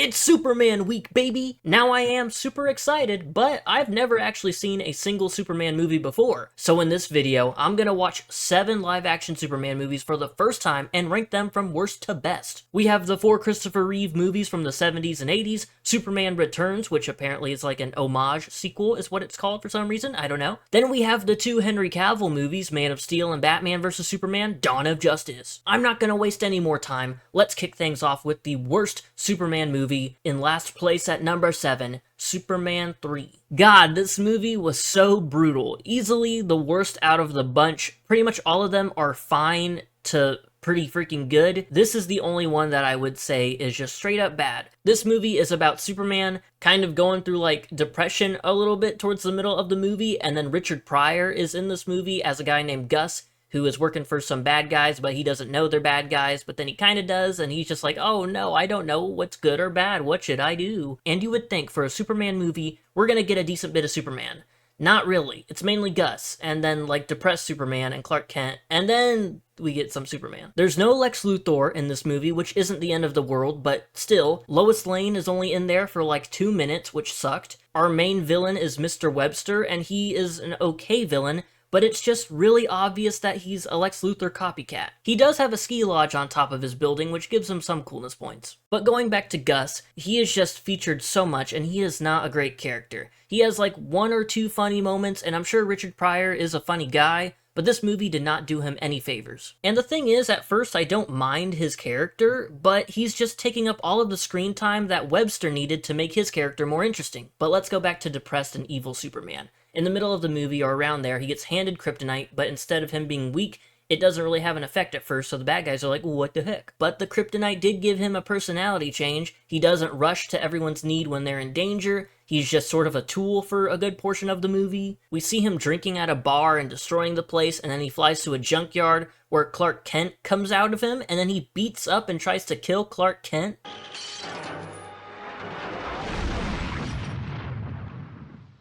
It's Superman week, baby! Now I am super excited, but I've never actually seen a single Superman movie before. So in this video, I'm gonna watch 7 live-action Superman movies for the first time and rank them from worst to best. We have the 4 Christopher Reeve movies from the 70s and 80s, Superman Returns, which apparently is like an homage sequel is what it's called for some reason, I don't know. Then we have the 2 Henry Cavill movies, Man of Steel and Batman vs. Superman, Dawn of Justice. I'm not gonna waste any more time, let's kick things off with the worst Superman movie. In last place at number 7, Superman 3. God, this movie was so brutal. Easily the worst out of the bunch. Pretty much all of them are fine to pretty freaking good. This is the only one that I would say is just straight up bad. This movie is about Superman kind of going through like depression a little bit towards the middle of the movie, and then Richard Pryor is in this movie as a guy named Gus, who is working for some bad guys, but he doesn't know they're bad guys, but then he kind of does, and he's just like, oh no, I don't know what's good or bad, what should I do? And you would think for a Superman movie, we're gonna get a decent bit of Superman. Not really. It's mainly Gus, and then like depressed Superman and Clark Kent, and then we get some Superman. There's no Lex Luthor in this movie, which isn't the end of the world, but still, Lois Lane is only in there for like 2 minutes, which sucked. Our main villain is Mr. Webster, and he is an okay villain, but it's just really obvious that he's a Lex Luthor copycat. He does have a ski lodge on top of his building, which gives him some coolness points. But going back to Gus, he is just featured so much, and he is not a great character. He has like 1 or 2 funny moments, and I'm sure Richard Pryor is a funny guy, but this movie did not do him any favors. And the thing is, at first I don't mind his character, but he's just taking up all of the screen time that Webster needed to make his character more interesting. But let's go back to depressed and evil Superman. In the middle of the movie, or around there, he gets handed kryptonite, but instead of him being weak, it doesn't really have an effect at first, so the bad guys are like, what the heck? But the kryptonite did give him a personality change. He doesn't rush to everyone's need when they're in danger. He's just sort of a tool for a good portion of the movie. We see him drinking at a bar and destroying the place, and then he flies to a junkyard where Clark Kent comes out of him, and then he beats up and tries to kill Clark Kent.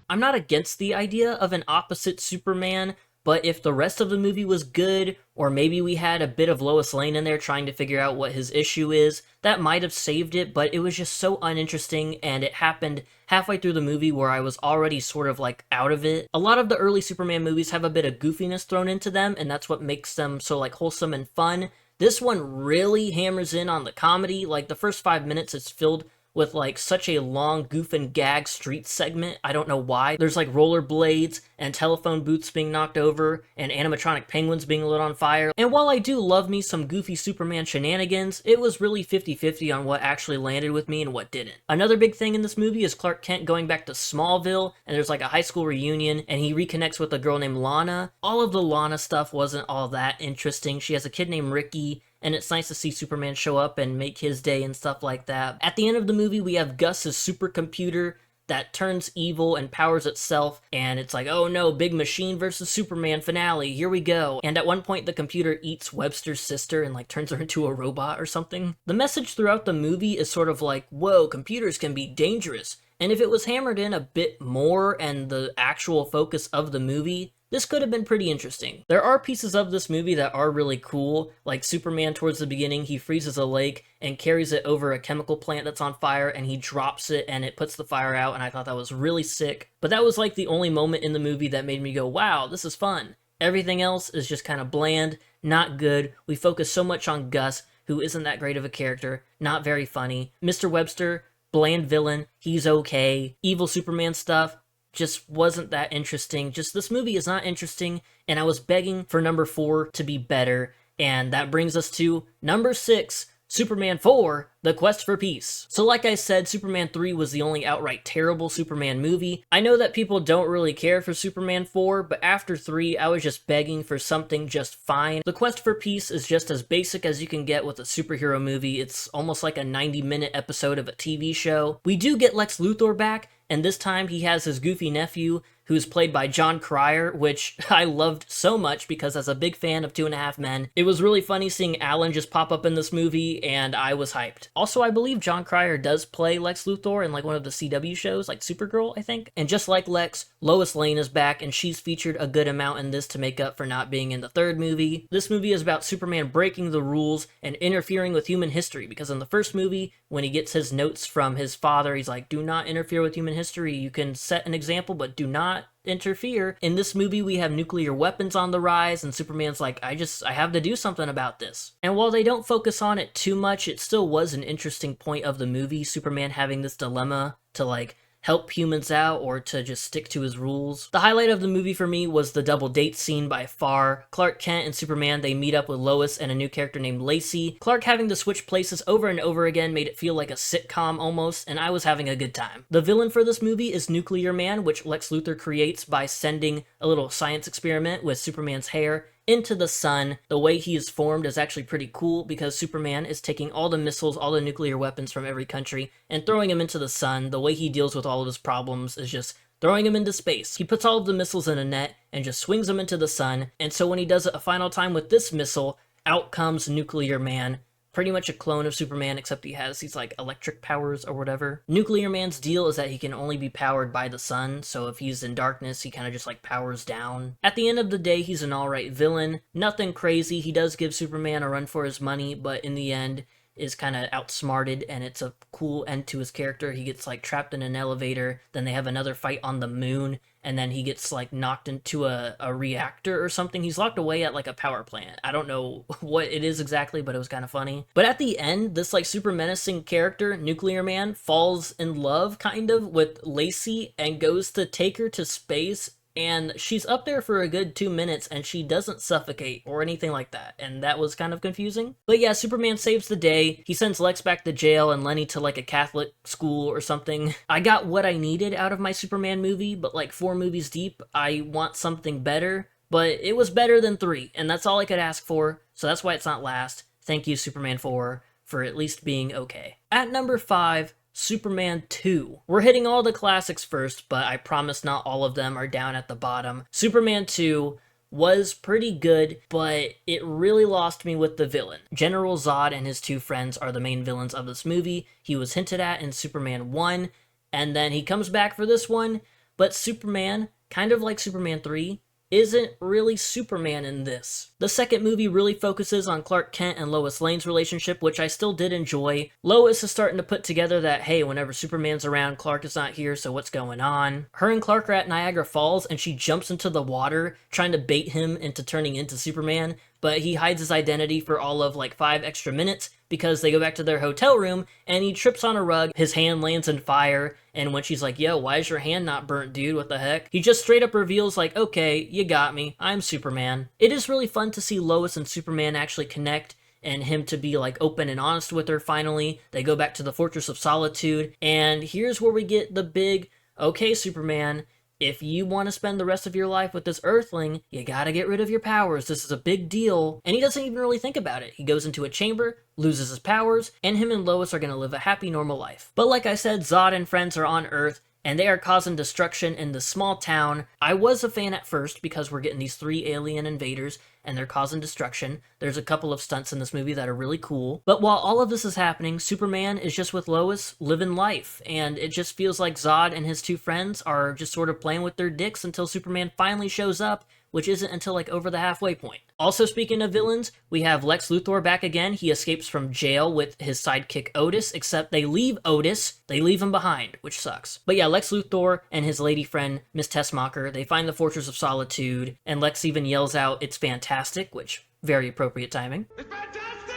I'm not against the idea of an opposite Superman, but if the rest of the movie was good, or maybe we had a bit of Lois Lane in there trying to figure out what his issue is, that might have saved it, but it was just so uninteresting, and it happened halfway through the movie where I was already sort of like out of it. A lot of the early Superman movies have a bit of goofiness thrown into them, and that's what makes them so like wholesome and fun. This one really hammers in on the comedy. Like the first 5 minutes is filled with like such a long goof and gag street segment. I don't know why. There's like rollerblades and telephone booths being knocked over and animatronic penguins being lit on fire. And while I do love me some goofy Superman shenanigans, it was really 50-50 on what actually landed with me and what didn't. Another big thing in this movie is Clark Kent going back to Smallville, and there's like a high school reunion, and he reconnects with a girl named Lana. All of the Lana stuff wasn't all that interesting. She has a kid named Ricky, and it's nice to see Superman show up and make his day and stuff like that. At the end of the movie, we have Gus's supercomputer that turns evil and powers itself, and it's like, oh no, big machine versus Superman finale, here we go. And at one point, the computer eats Webster's sister and like turns her into a robot or something. The message throughout the movie is sort of like, whoa, computers can be dangerous. And if it was hammered in a bit more and the actual focus of the movie, this could have been pretty interesting. There are pieces of this movie that are really cool, like Superman towards the beginning, he freezes a lake and carries it over a chemical plant that's on fire, and he drops it and it puts the fire out, and I thought that was really sick. But that was like the only moment in the movie that made me go, wow, this is fun. Everything else is just kind of bland, not good. We focus so much on Gus, who isn't that great of a character, not very funny. Mr. Webster, bland villain, he's okay. Evil Superman stuff just wasn't that interesting. Just this movie is not interesting, and I was begging for number 4 to be better, and that brings us to number 6, Superman 4, The Quest for Peace. So like I said, Superman 3 was the only outright terrible Superman movie. I know that people don't really care for Superman 4, but after 3, I was just begging for something just fine. The Quest for Peace is just as basic as you can get with a superhero movie. It's almost like a 90-minute episode of a TV show. We do get Lex Luthor back, and this time he has his goofy nephew who's played by John Cryer, which I loved so much because as a big fan of Two and a Half Men, it was really funny seeing Alan just pop up in this movie, and I was hyped. Also, I believe John Cryer does play Lex Luthor in like one of the CW shows, like Supergirl, I think. And just like Lex, Lois Lane is back, and she's featured a good amount in this to make up for not being in the third movie. This movie is about Superman breaking the rules and interfering with human history, because in the first movie, when he gets his notes from his father, he's like, do not interfere with human history. You can set an example, but do not interfere. In this movie, we have nuclear weapons on the rise, and Superman's like, I have to do something about this. And while they don't focus on it too much, it still was an interesting point of the movie, Superman having this dilemma to like help humans out or to just stick to his rules. The highlight of the movie for me was the double date scene by far. Clark Kent and Superman, they meet up with Lois and a new character named Lacey. Clark having to switch places over and over again made it feel like a sitcom almost, and I was having a good time. The villain for this movie is Nuclear Man, which Lex Luthor creates by sending a little science experiment with Superman's hair into the sun. The way he is formed is actually pretty cool because Superman is taking all the missiles, all the nuclear weapons from every country and throwing them into the sun. The way he deals with all of his problems is just throwing them into space. He puts all of the missiles in a net and just swings them into the sun. And so when he does it a final time with this missile, out comes Nuclear Man. Pretty much a clone of Superman, except he has these like electric powers or whatever. Nuclear Man's deal is that he can only be powered by the sun, so if he's in darkness, he kind of just like powers down. At the end of the day, he's an alright villain. Nothing crazy. He does give Superman a run for his money, but in the end is kind of outsmarted, and it's a cool end to his character. He gets like trapped in an elevator, then they have another fight on the moon, and then he gets like knocked into a reactor or something. He's locked away at like a power plant. I don't know what it is exactly, but it was kind of funny. But at the end, this like super menacing character, Nuclear Man, falls in love kind of with Lacey and goes to take her to space. And she's up there for a good 2 minutes and she doesn't suffocate or anything like that. And that was kind of confusing. But yeah, Superman saves the day. He sends Lex back to jail and Lenny to like a Catholic school or something. I got what I needed out of my Superman movie, but like 4 movies deep, I want something better. But it was better than 3, and that's all I could ask for. So that's why it's not last. Thank you, Superman 4, for at least being okay. At number 5, Superman 2. We're hitting all the classics first, but I promise not all of them are down at the bottom. Superman 2 was pretty good, but it really lost me with the villain. General Zod and his 2 friends are the main villains of this movie. He was hinted at in Superman 1, and then he comes back for this one, but Superman, kind of like Superman 3, isn't really Superman in this. The second movie really focuses on Clark Kent and Lois Lane's relationship, which I still did enjoy. Lois is starting to put together that, hey, whenever Superman's around, Clark is not here, so what's going on? Her and Clark are at Niagara Falls, and she jumps into the water, trying to bait him into turning into Superman, but he hides his identity for all of like 5 extra minutes because they go back to their hotel room and he trips on a rug, his hand lands in fire, and when she's like, yo, why is your hand not burnt, dude, what the heck? He just straight up reveals like, okay, you got me, I'm Superman. It is really fun to see Lois and Superman actually connect and him to be like open and honest with her finally. They go back to the Fortress of Solitude, and here's where we get the big, okay, Superman, if you want to spend the rest of your life with this Earthling, you gotta get rid of your powers. This is a big deal. And he doesn't even really think about it. He goes into a chamber, loses his powers, and him and Lois are gonna live a happy, normal life. But like I said, Zod and friends are on Earth, and they are causing destruction in this small town. I was a fan at first because we're getting these 3 alien invaders, and they're causing destruction. There's a couple of stunts in this movie that are really cool. But while all of this is happening, Superman is just with Lois, living life. And it just feels like Zod and his 2 friends are just sort of playing with their dicks until Superman finally shows up, which isn't until like over the halfway point. Also, speaking of villains, we have Lex Luthor back again. He escapes from jail with his sidekick Otis, except they leave Otis. They leave him behind, which sucks. But yeah, Lex Luthor and his lady friend, Miss Tessmacher, they find the Fortress of Solitude, and Lex even yells out, "It's fantastic," which, very appropriate timing. It's fantastic!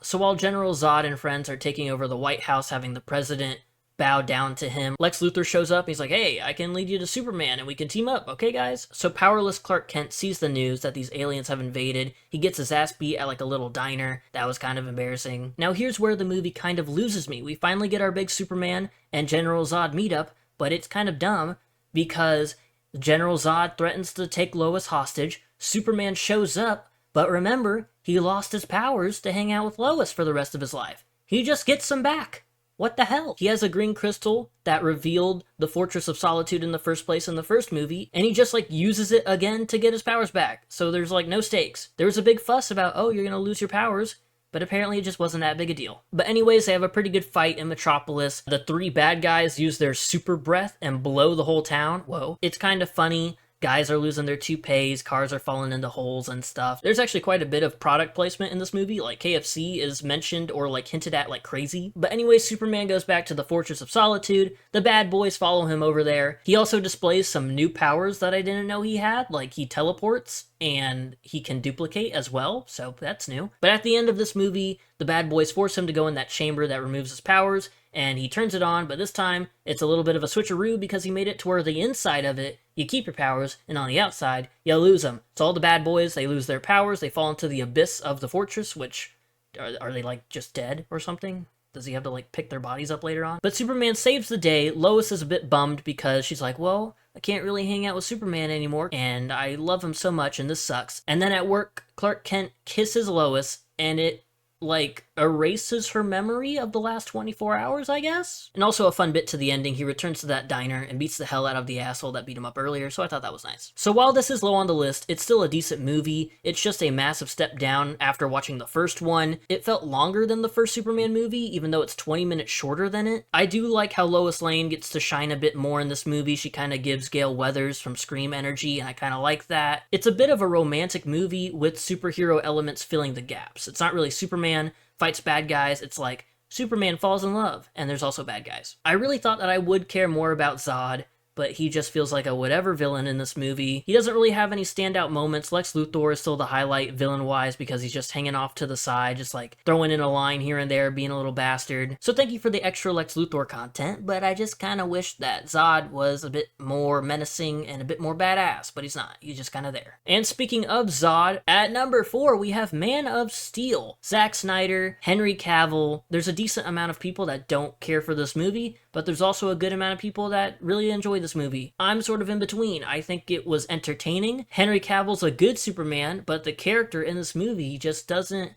So while General Zod and friends are taking over the White House, having the president bow down to him, Lex Luthor shows up and he's like, hey, I can lead you to Superman and we can team up, okay guys? So powerless Clark Kent sees the news that these aliens have invaded. He gets his ass beat at like a little diner. That was kind of embarrassing. Now here's where the movie kind of loses me. We finally get our big Superman and General Zod meetup, but it's kind of dumb because General Zod threatens to take Lois hostage. Superman shows up, but remember, he lost his powers to hang out with Lois for the rest of his life. He just gets them back. What the hell? He has a green crystal that revealed the Fortress of Solitude in the first place in the first movie, and he just like uses it again to get his powers back. So there's like no stakes. There was a big fuss about, oh, you're gonna lose your powers, but apparently it just wasn't that big a deal. But anyways, they have a pretty good fight in Metropolis. The three bad guys use their super breath and blow the whole town. Whoa. It's kind of funny. Guys are losing their toupees, cars are falling into holes and stuff. There's actually quite a bit of product placement in this movie, like KFC is mentioned or like hinted at like crazy. But anyway, Superman goes back to the Fortress of Solitude. The bad boys follow him over there. He also displays some new powers that I didn't know he had, like he teleports and he can duplicate as well, so that's new. But at the end of this movie, the bad boys force him to go in that chamber that removes his powers, and he turns it on, but this time it's a little bit of a switcheroo because he made it to where the inside of it, you keep your powers, and on the outside, you lose them. So all the bad boys, they lose their powers, they fall into the abyss of the fortress, which, are they like just dead or something? Does he have to like pick their bodies up later on? But Superman saves the day. Lois is a bit bummed because she's like, well, I can't really hang out with Superman anymore, and I love him so much, and this sucks. And then at work, Clark Kent kisses Lois, and it like erases her memory of the last 24 hours, I guess? And also a fun bit to the ending, he returns to that diner and beats the hell out of the asshole that beat him up earlier, so I thought that was nice. So while this is low on the list, it's still a decent movie. It's just a massive step down after watching the first one. It felt longer than the first Superman movie, even though it's 20 minutes shorter than it. I do like how Lois Lane gets to shine a bit more in this movie. She kind of gives Gale Weathers from Scream energy, and I kind of like that. It's a bit of a romantic movie with superhero elements filling the gaps. It's not really Superman fights bad guys, it's like Superman falls in love, and there's also bad guys. I really thought that I would care more about Zod, but he just feels like a whatever villain in this movie. He doesn't really have any standout moments. Lex Luthor is still the highlight villain-wise because he's just hanging off to the side, just like throwing in a line here and there, being a little bastard. So thank you for the extra Lex Luthor content, but I just kind of wish that Zod was a bit more menacing and a bit more badass, but he's not. He's just kind of there. And speaking of Zod, at number 4, we have Man of Steel. Zack Snyder, Henry Cavill. There's a decent amount of people that don't care for this movie, but there's also a good amount of people that really enjoy this movie. I'm sort of in between. I think it was entertaining. Henry Cavill's a good Superman, but the character in this movie just doesn't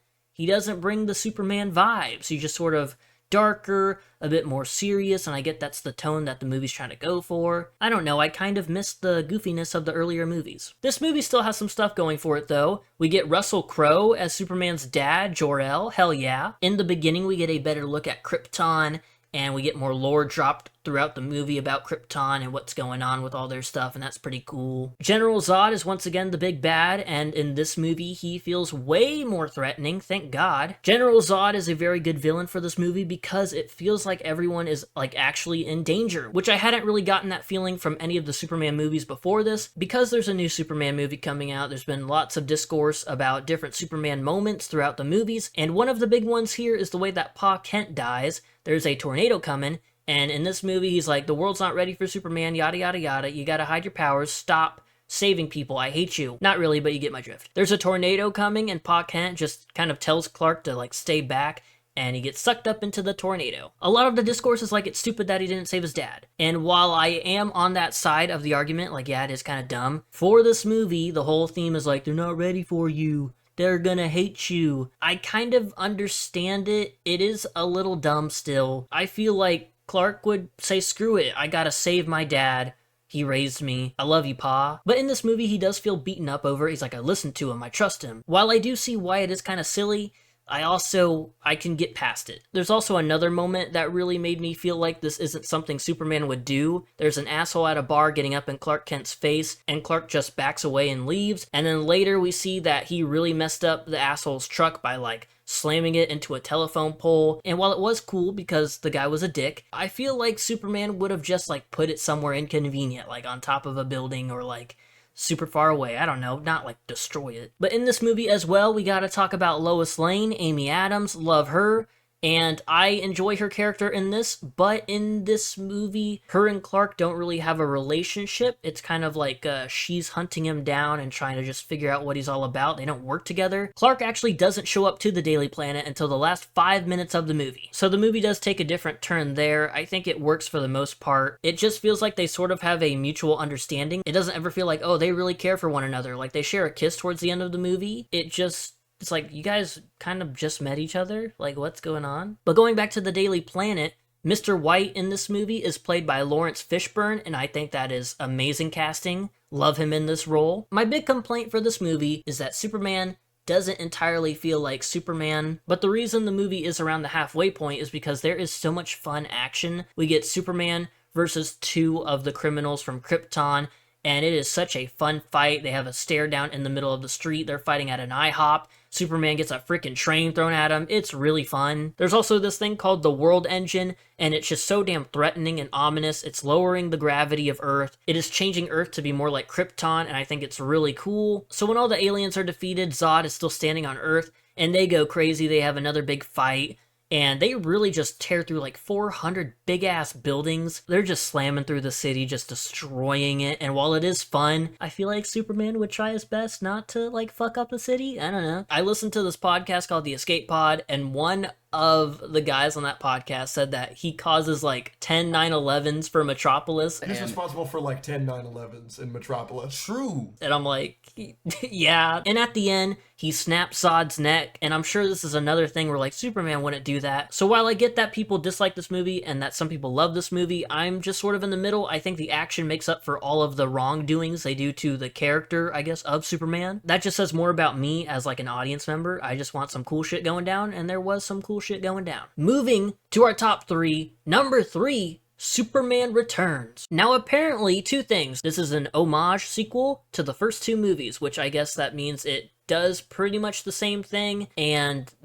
bring the Superman vibes. He's just sort of darker, a bit more serious, and I get that's the tone that the movie's trying to go for. I don't know, I kind of missed the goofiness of the earlier movies. This movie still has some stuff going for it though. We get Russell Crowe as Superman's dad, Jor-El, hell yeah. In the beginning we get a better look at Krypton, and we get more lore dropped throughout the movie about Krypton and what's going on with all their stuff, and that's pretty cool. General Zod is once again the big bad, and in this movie he feels way more threatening, thank God. General Zod is a very good villain for this movie because it feels like everyone is like actually in danger, which I hadn't really gotten that feeling from any of the Superman movies before this. Because there's a new Superman movie coming out, there's been lots of discourse about different Superman moments throughout the movies, and one of the big ones here is the way that Pa Kent dies. There's a tornado coming, and in this movie, he's like, the world's not ready for Superman, yada yada yada, you gotta hide your powers, stop saving people, I hate you. Not really, but you get my drift. There's a tornado coming, and Pa Kent just kind of tells Clark to like stay back, and he gets sucked up into the tornado. A lot of the discourse is like, it's stupid that he didn't save his dad. And while I am on that side of the argument, like, yeah, it is kind of dumb, for this movie, the whole theme is like, they're not ready for you. They're gonna hate you. I kind of understand it. It is a little dumb still. I feel like Clark would say, screw it, I gotta save my dad. He raised me. I love you, Pa. But in this movie, he does feel beaten up over it. He's like, I listen to him, I trust him. While I do see why it is kind of silly, I can get past it. There's also another moment that really made me feel like this isn't something Superman would do. There's an asshole at a bar getting up in Clark Kent's face, and Clark just backs away and leaves. And then later we see that he really messed up the asshole's truck by like slamming it into a telephone pole. And while it was cool because the guy was a dick, I feel like Superman would have just like put it somewhere inconvenient, like on top of a building or like super far away, I don't know, not like destroy it. But in this movie as well, we gotta talk about Lois Lane, Amy Adams, love her. And I enjoy her character in this, but in this movie, her and Clark don't really have a relationship. It's kind of like she's hunting him down and trying to just figure out what he's all about. They don't work together. Clark actually doesn't show up to the Daily Planet until the last 5 minutes of the movie. So the movie does take a different turn there. I think it works for the most part. It just feels like they sort of have a mutual understanding. It doesn't ever feel like, oh, they really care for one another. Like they share a kiss towards the end of the movie. It's like, you guys kind of just met each other? Like, what's going on? But going back to the Daily Planet, Mr. White in this movie is played by Lawrence Fishburne, and I think that is amazing casting. Love him in this role. My big complaint for this movie is that Superman doesn't entirely feel like Superman, but the reason the movie is around the halfway point is because there is so much fun action. We get Superman versus two of the criminals from Krypton, and it is such a fun fight. They have a stare down in the middle of the street. They're fighting at an IHOP. Superman gets a freaking train thrown at him. It's really fun. There's also this thing called the World Engine, and it's just so damn threatening and ominous. It's lowering the gravity of Earth. It is changing Earth to be more like Krypton, and I think it's really cool. So when all the aliens are defeated, Zod is still standing on Earth, and they go crazy. They have another big fight. And they really just tear through like 400 big-ass buildings. They're just slamming through the city, just destroying it. And while it is fun, I feel like Superman would try his best not to, like, fuck up the city. I don't know. I listened to this podcast called The Escape Pod, and one of the guys on that podcast said that he causes like 10 9/11s for Metropolis. He's responsible for like 10 9/11s in Metropolis. True. And I'm like, yeah. And at the end, he snaps Zod's neck, and I'm sure this is another thing where like Superman wouldn't do that. So while I get that people dislike this movie and that some people love this movie, I'm just sort of in the middle. I think the action makes up for all of the wrongdoings they do to the character, I guess, of Superman. That just says more about me as like an audience member. I just want some cool shit going down, and there was some cool shit going down. Moving to our top three, number 3, Superman Returns. Now apparently, two things. This is an homage sequel to the first two movies, which I guess that means it does pretty much the same thing,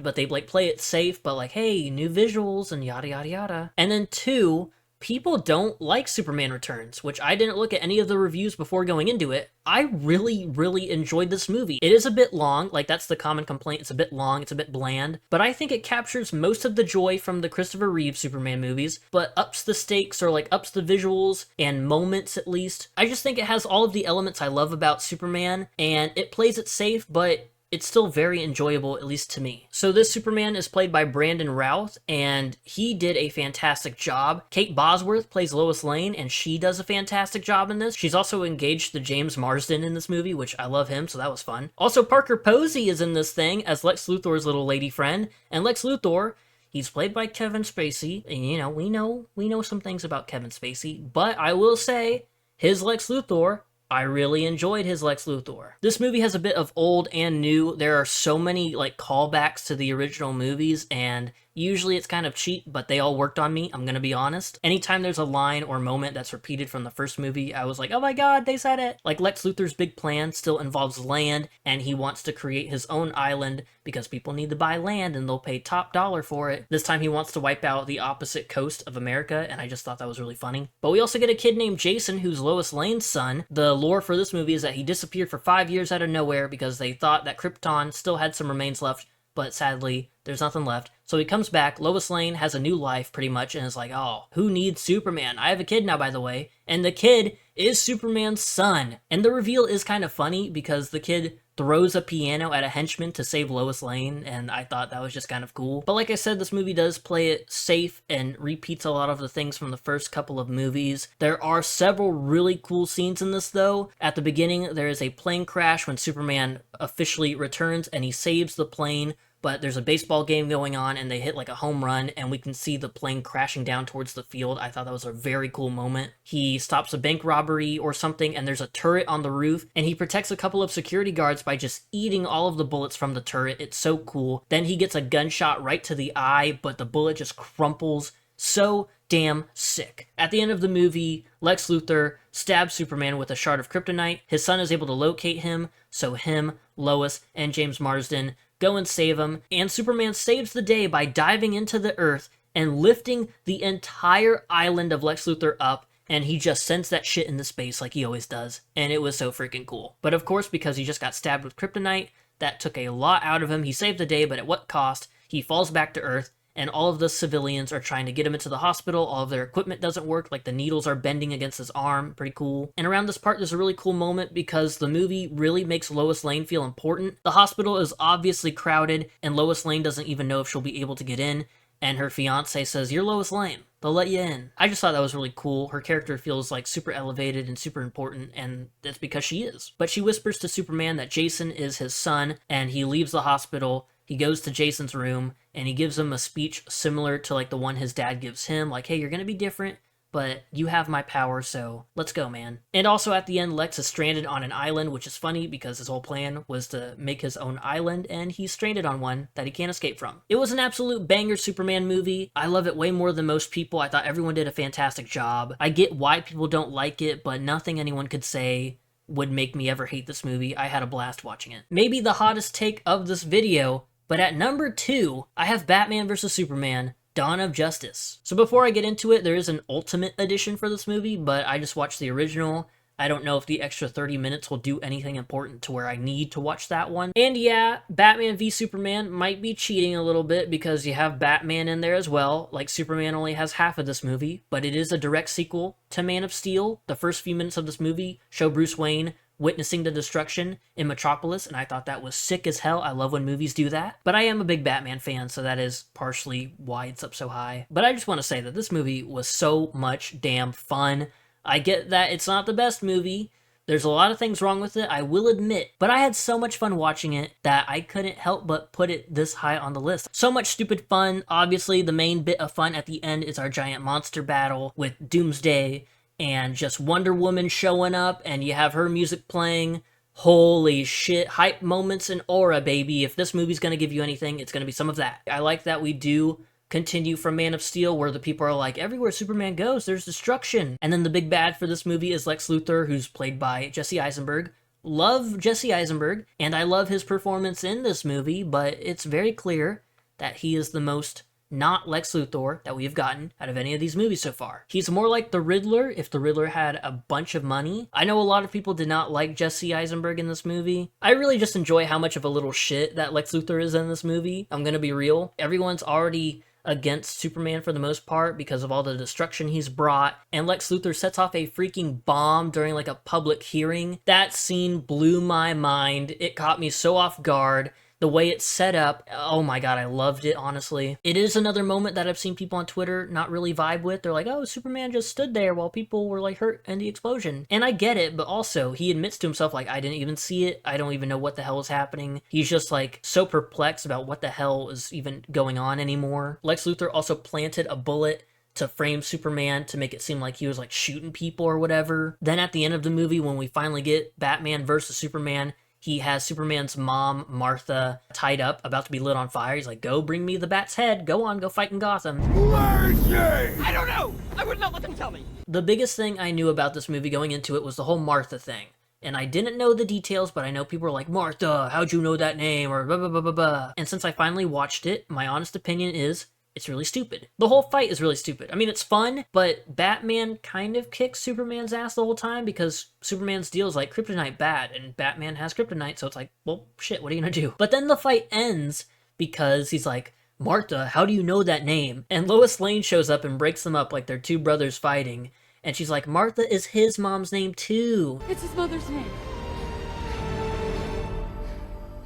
but they like play it safe, but like, hey, new visuals and yada yada yada. And then 2, people don't like Superman Returns, which I didn't look at any of the reviews before going into it. I really, really enjoyed this movie. It is a bit long, like that's the common complaint. It's a bit long, it's a bit bland, but I think it captures most of the joy from the Christopher Reeve Superman movies, but ups the stakes or like ups the visuals and moments at least. I just think it has all of the elements I love about Superman, and it plays it safe, but it's still very enjoyable, at least to me. So this Superman is played by Brandon Routh, and he did a fantastic job. Kate Bosworth plays Lois Lane, and she does a fantastic job in this. She's also engaged to James Marsden in this movie, which I love him, so that was fun. Also, Parker Posey is in this thing as Lex Luthor's little lady friend, and Lex Luthor, he's played by Kevin Spacey, and you know, we know some things about Kevin Spacey, but I will say, his Lex Luthor, I really enjoyed his Lex Luthor. This movie has a bit of old and new. There are so many like callbacks to the original movies, and usually it's kind of cheap, but they all worked on me, I'm gonna be honest. Anytime there's a line or moment that's repeated from the first movie, I was like, oh my god, they said it! Like Lex Luthor's big plan still involves land, and he wants to create his own island because people need to buy land and they'll pay top dollar for it. This time he wants to wipe out the opposite coast of America, and I just thought that was really funny. But we also get a kid named Jason who's Lois Lane's son. The lore for this movie is that he disappeared for 5 years out of nowhere because they thought that Krypton still had some remains left, but sadly, there's nothing left. So he comes back, Lois Lane has a new life pretty much, and is like, oh, who needs Superman? I have a kid now, by the way. And the kid is Superman's son. And the reveal is kind of funny because the kid throws a piano at a henchman to save Lois Lane, and I thought that was just kind of cool. But like I said, this movie does play it safe and repeats a lot of the things from the first couple of movies. There are several really cool scenes in this though. At the beginning, there is a plane crash when Superman officially returns and he saves the plane, but there's a baseball game going on and they hit like a home run and we can see the plane crashing down towards the field. I thought that was a very cool moment. He stops a bank robbery or something and there's a turret on the roof and he protects a couple of security guards by just eating all of the bullets from the turret. It's so cool. Then he gets a gunshot right to the eye, but the bullet just crumples. So damn sick. At the end of the movie, Lex Luthor stabs Superman with a shard of kryptonite. His son is able to locate him, so him, Lois, and James Marsden go and save him, and Superman saves the day by diving into the earth and lifting the entire island of Lex Luthor up, and he just sends that shit into space like he always does, and it was so freaking cool. But of course, because he just got stabbed with kryptonite, that took a lot out of him. He saved the day, but at what cost? He falls back to Earth, and all of the civilians are trying to get him into the hospital. All of their equipment doesn't work, like the needles are bending against his arm. Pretty cool. And around this part, there's a really cool moment because the movie really makes Lois Lane feel important. The hospital is obviously crowded, and Lois Lane doesn't even know if she'll be able to get in, and her fiance says, "You're Lois Lane. They'll let you in." I just thought that was really cool. Her character feels like super elevated and super important, and that's because she is. But she whispers to Superman that Jason is his son, and he leaves the hospital. He goes to Jason's room, and he gives him a speech similar to like the one his dad gives him, like, hey, you're gonna be different, but you have my power, so let's go, man. And also at the end, Lex is stranded on an island, which is funny because his whole plan was to make his own island, and he's stranded on one that he can't escape from. It was an absolute banger Superman movie. I love it way more than most people. I thought everyone did a fantastic job. I get why people don't like it, but nothing anyone could say would make me ever hate this movie. I had a blast watching it. Maybe the hottest take of this video, but at number 2, I have Batman vs. Superman, Dawn of Justice. So before I get into it, there is an Ultimate Edition for this movie, but I just watched the original. I don't know if the extra 30 minutes will do anything important to where I need to watch that one. And yeah, Batman v Superman might be cheating a little bit because you have Batman in there as well. Like, Superman only has half of this movie, but it is a direct sequel to Man of Steel. The first few minutes of this movie show Bruce Wayne witnessing the destruction in Metropolis, and I thought that was sick as hell. I love when movies do that. But I am a big Batman fan, so that is partially why it's up so high. But I just want to say that this movie was so much damn fun. I get that it's not the best movie. There's a lot of things wrong with it, I will admit, but I had so much fun watching it that I couldn't help but put it this high on the list. So much stupid fun. Obviously, the main bit of fun at the end is our giant monster battle with Doomsday and just Wonder Woman showing up, and you have her music playing. Holy shit, hype moments and aura, baby. If this movie's gonna give you anything, it's gonna be some of that. I like that we do continue from Man of Steel, where the people are like, everywhere Superman goes, there's destruction. And then the big bad for this movie is Lex Luthor, who's played by Jesse Eisenberg. Love Jesse Eisenberg, and I love his performance in this movie, but it's very clear that he is the most not Lex Luthor that we have gotten out of any of these movies so far. He's more like the Riddler if the Riddler had a bunch of money. I know a lot of people did not like Jesse Eisenberg in this movie. I really just enjoy how much of a little shit that Lex Luthor is in this movie. I'm gonna be real. Everyone's already against Superman for the most part because of all the destruction he's brought, and Lex Luthor sets off a freaking bomb during like a public hearing. That scene blew my mind. It caught me so off guard. The way it's set up, oh my god, I loved it, honestly. It is another moment that I've seen people on Twitter not really vibe with. They're like, oh, Superman just stood there while people were like hurt in the explosion. And I get it, but also, he admits to himself, like, I didn't even see it. I don't even know what the hell is happening. He's just like so perplexed about what the hell is even going on anymore. Lex Luthor also planted a bullet to frame Superman to make it seem like he was like shooting people or whatever. Then at the end of the movie, when we finally get Batman versus Superman, he has Superman's mom, Martha, tied up, about to be lit on fire. He's like, go bring me the bat's head. Go on, go fight in Gotham. Where is she? I don't know. I would not let them tell me. The biggest thing I knew about this movie going into it was the whole Martha thing. And I didn't know the details, but I know people were like, Martha, how'd you know that name? Or blah, blah, blah, blah, blah. And since I finally watched it, my honest opinion is, it's really stupid. The whole fight is really stupid. I mean, it's fun, but Batman kind of kicks Superman's ass the whole time because Superman's deal is like kryptonite bad, and Batman has kryptonite, so it's like, well, shit, what are you gonna do? But then the fight ends because he's like, Martha, how do you know that name? And Lois Lane shows up and breaks them up like they're two brothers fighting, and she's like, Martha is his mom's name too. It's his mother's name.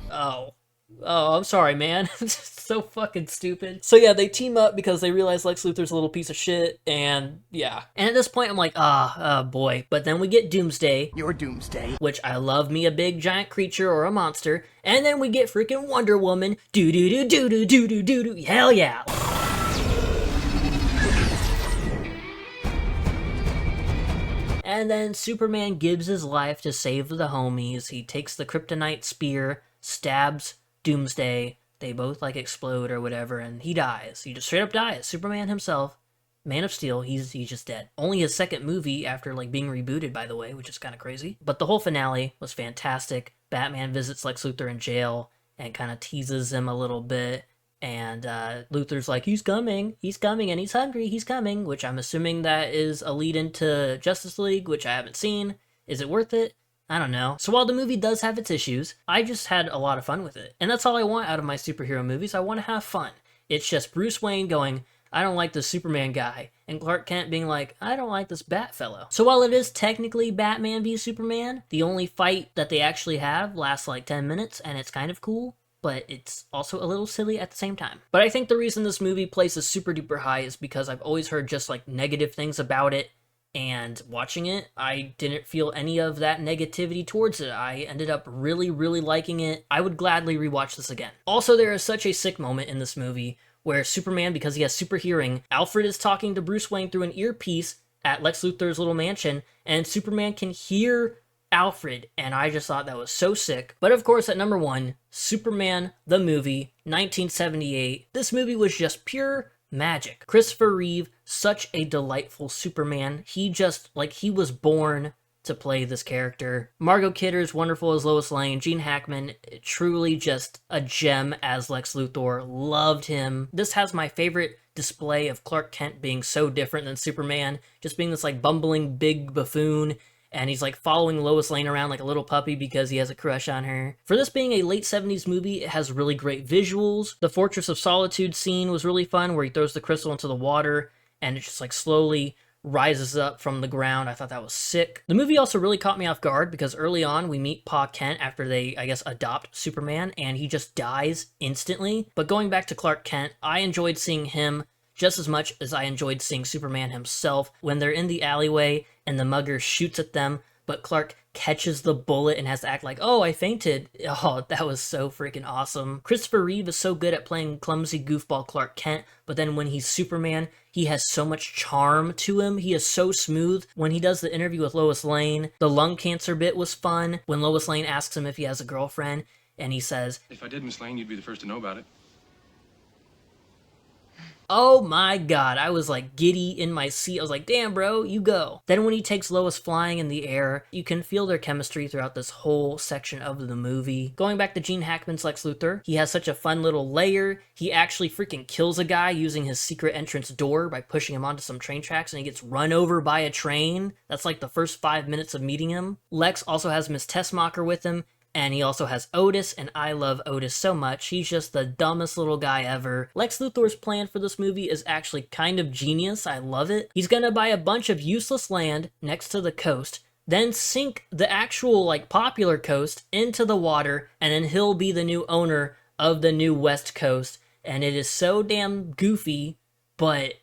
Oh, I'm sorry, man. It's so fucking stupid. So yeah, they team up because they realize Lex Luthor's a little piece of shit, and yeah. And at this point, I'm like, boy. But then we get Doomsday. You're Doomsday. Which I love me a big giant creature or a monster. And then we get freaking Wonder Woman. Do-do-do-do-do-do-do-do-do. Hell yeah. And then Superman gives his life to save the homies. He takes the kryptonite spear, stabs Doomsday, they both like explode or whatever, and he dies. He just straight up dies. Superman himself, Man of Steel, he's just dead. Only his second movie after like being rebooted, by the way, which is kind of crazy. But the whole finale was fantastic. Batman visits Lex Luthor in jail and kind of teases him a little bit, and Luthor's like, he's coming, and he's hungry, he's coming, which I'm assuming that is a lead into Justice League, which I haven't seen. Is it worth it? I don't know. So while the movie does have its issues, I just had a lot of fun with it. And that's all I want out of my superhero movies. I want to have fun. It's just Bruce Wayne going, I don't like this Superman guy, and Clark Kent being like, I don't like this Bat fellow. So while it is technically Batman v Superman, the only fight that they actually have lasts like 10 minutes, and it's kind of cool, but it's also a little silly at the same time. But I think the reason this movie places super duper high is because I've always heard just like negative things about it, and watching it, I didn't feel any of that negativity towards it. I ended up really, really liking it. I would gladly rewatch this again. Also, there is such a sick moment in this movie where Superman, because he has super hearing, Alfred is talking to Bruce Wayne through an earpiece at Lex Luthor's little mansion, and Superman can hear Alfred, and I just thought that was so sick. But of course, at number 1, Superman the movie, 1978. This movie was just pure magic. Christopher Reeve, such a delightful Superman. He just, like, he was born to play this character. Margot Kidder's wonderful as Lois Lane. Gene Hackman, truly just a gem as Lex Luthor. Loved him. This has my favorite display of Clark Kent being so different than Superman, just being this like bumbling big buffoon, and he's like following Lois Lane around like a little puppy because he has a crush on her. For this being a late 70s movie, it has really great visuals. The Fortress of Solitude scene was really fun, where he throws the crystal into the water and it just like slowly rises up from the ground. I thought that was sick. The movie also really caught me off guard because early on we meet Pa Kent after they, I guess, adopt Superman, and he just dies instantly. But going back to Clark Kent, I enjoyed seeing him just as much as I enjoyed seeing Superman himself. When they're in the alleyway and the mugger shoots at them, but Clark catches the bullet and has to act like, oh, I fainted. Oh, that was so freaking awesome. Christopher Reeve is so good at playing clumsy goofball Clark Kent, but then when he's Superman, he has so much charm to him. He is so smooth. When he does the interview with Lois Lane, the lung cancer bit was fun. When Lois Lane asks him if he has a girlfriend, and he says, "If I did, Miss Lane, you'd be the first to know about it." oh my god, I was like giddy in my seat. I was like, damn bro, you go. Then when he takes Lois flying in the air, you can feel their chemistry throughout this whole section of the movie. Going back to Gene Hackman's Lex Luthor, he has such a fun little layer. He actually freaking kills a guy using his secret entrance door by pushing him onto some train tracks, and he gets run over by a train. That's like the first 5 minutes of meeting him. Lex also has Miss Tessmacher with him, and he also has Otis, and I love Otis so much. He's just the dumbest little guy ever. Lex Luthor's plan for this movie is actually kind of genius. I love it. He's gonna buy a bunch of useless land next to the coast, then sink the actual, like, popular coast into the water, and then he'll be the new owner of the new West Coast. And it is so damn goofy, but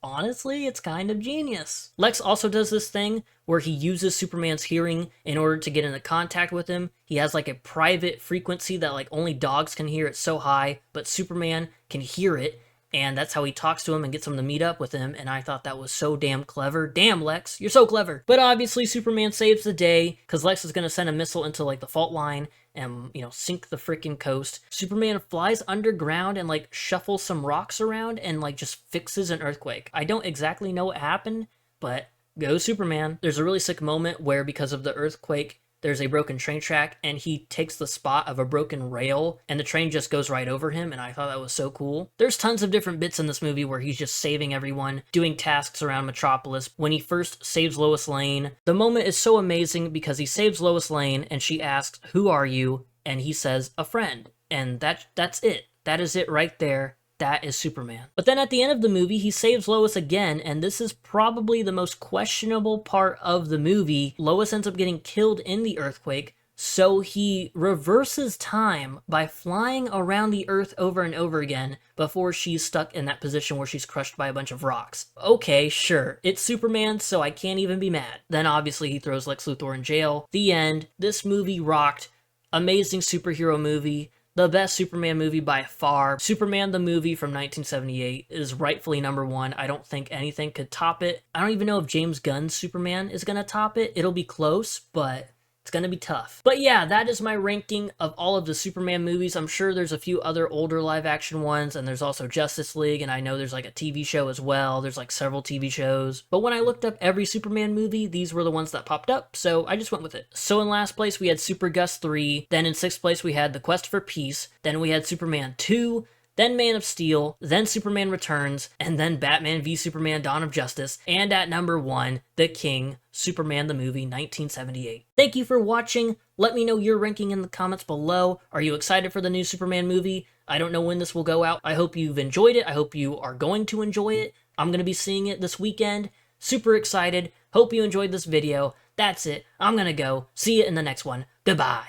honestly, it's kind of genius. Lex also does this thing where he uses Superman's hearing in order to get into contact with him. He has like a private frequency that like only dogs can hear. It's so high, but Superman can hear it, and that's how he talks to him and gets him to meet up with him, and I thought that was so damn clever. Damn, Lex, you're so clever. But obviously, Superman saves the day, because Lex is going to send a missile into like the fault line and, you know, sink the freaking coast. Superman flies underground and like shuffles some rocks around and like just fixes an earthquake. I don't exactly know what happened, but go Superman. There's a really sick moment where, because of the earthquake, there's a broken train track, and he takes the spot of a broken rail, and the train just goes right over him, and I thought that was so cool. There's tons of different bits in this movie where he's just saving everyone, doing tasks around Metropolis. When he first saves Lois Lane, the moment is so amazing because he saves Lois Lane, and she asks, "Who are you?" And he says, "A friend." And that's it. That is it right there. That is Superman. But then at the end of the movie, he saves Lois again, and this is probably the most questionable part of the movie. Lois ends up getting killed in the earthquake, so he reverses time by flying around the Earth over and over again before she's stuck in that position where she's crushed by a bunch of rocks. Okay, sure. It's Superman, so I can't even be mad. Then obviously he throws Lex Luthor in jail. The end. This movie rocked. Amazing superhero movie. The best Superman movie by far. Superman the movie from 1978 is rightfully number 1. I don't think anything could top it. I don't even know if James Gunn's Superman is gonna top it. It'll be close, but it's gonna be tough. But yeah, that is my ranking of all of the Superman movies. I'm sure there's a few other older live action ones, and there's also Justice League, and I know there's like a TV show as well. There's like several TV shows. But when I looked up every Superman movie, these were the ones that popped up, so I just went with it. So in last place, we had Super Gus 3. Then in 6th place, we had The Quest for Peace. Then we had Superman 2. Then Man of Steel, then Superman Returns, and then Batman v Superman Dawn of Justice, and at number 1, The King, Superman the movie, 1978. Thank you for watching. Let me know your ranking in the comments below. Are you excited for the new Superman movie? I don't know when this will go out. I hope you've enjoyed it. I hope you are going to enjoy it. I'm going to be seeing it this weekend. Super excited. Hope you enjoyed this video. That's it. I'm going to go. See you in the next one. Goodbye.